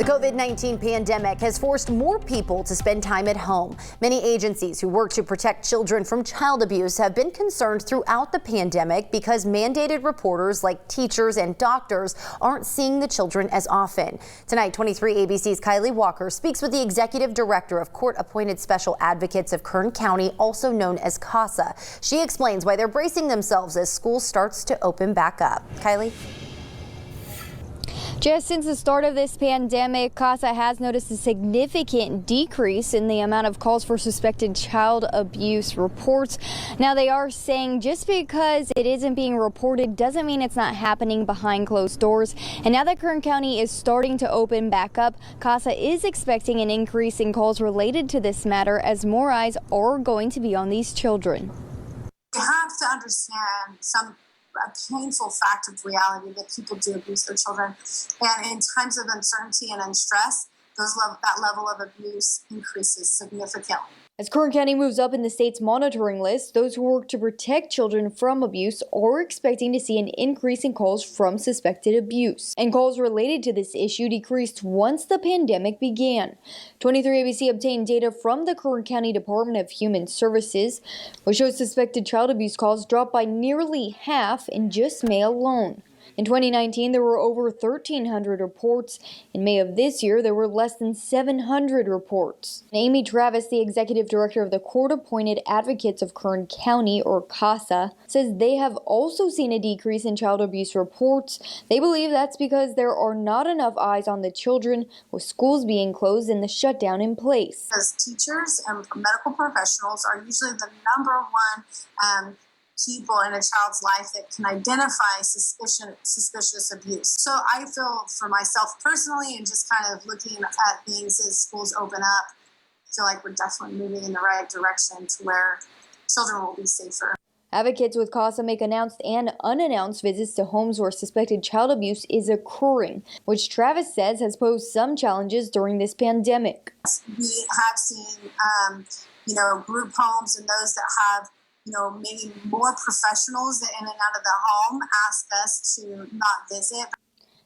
COVID-19 pandemic has forced more people to spend time at home. Many agencies who work to protect children from child abuse have been concerned throughout the pandemic because mandated reporters like teachers and doctors aren't seeing the children as often. Tonight, 23 ABC's Kylie Walker speaks with the executive director of court-appointed special advocates of Kern County, also known as CASA. She explains why they're bracing themselves as school starts to open back up. Kylie? Just since the start of this pandemic, CASA has noticed a significant decrease in the amount of calls for suspected child abuse reports. Now, they are saying just because it isn't being reported doesn't mean it's not happening behind closed doors. And now that Kern County is starting to open back up, CASA is expecting an increase in calls related to this matter as more eyes are going to be on these children. You have to understand a painful fact of reality that people do abuse their children. And in times of uncertainty and stress, that level of abuse increases significantly. As Kern County moves up in the state's monitoring list, those who work to protect children from abuse are expecting to see an increase in calls from suspected abuse. And calls related to this issue decreased once the pandemic began. 23 ABC obtained data from the Kern County Department of Human Services, which shows suspected child abuse calls dropped by nearly half in just May alone. In 2019, there were over 1,300 reports. In May of this year, there were less than 700 reports. Amy Travis, the executive director of the Court-Appointed Advocates of Kern County, or CASA, says they have also seen a decrease in child abuse reports. They believe that's because there are not enough eyes on the children, with schools being closed and the shutdown in place. As teachers and medical professionals are usually the number one people in a child's life that can identify suspicious abuse. So I feel for myself personally, and just kind of looking at things as schools open up, I feel like we're definitely moving in the right direction to where children will be safer. Advocates with CASA make announced and unannounced visits to homes where suspected child abuse is occurring, which Travis says has posed some challenges during this pandemic. We have seen, group homes and those that have maybe more professionals in and out of the home ask us to not visit.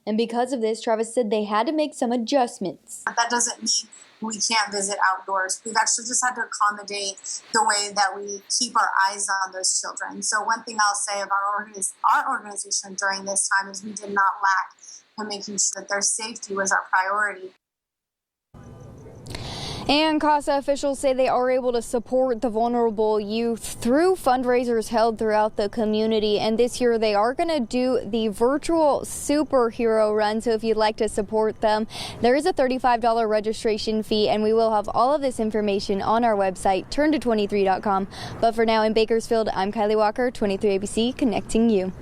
And because of this, Travis said they had to make some adjustments. That doesn't mean we can't visit outdoors. We've actually just had to accommodate the way that we keep our eyes on those children. So one thing I'll say about our organization during this time is we did not lack in making sure that their safety was our priority. And CASA officials say they are able to support the vulnerable youth through fundraisers held throughout the community. And this year they are going to do the virtual superhero run. So if you'd like to support them, there is a $35 registration fee. And we will have all of this information on our website, turnto23.com. But for now in Bakersfield, I'm Kylie Walker, 23 ABC, connecting you.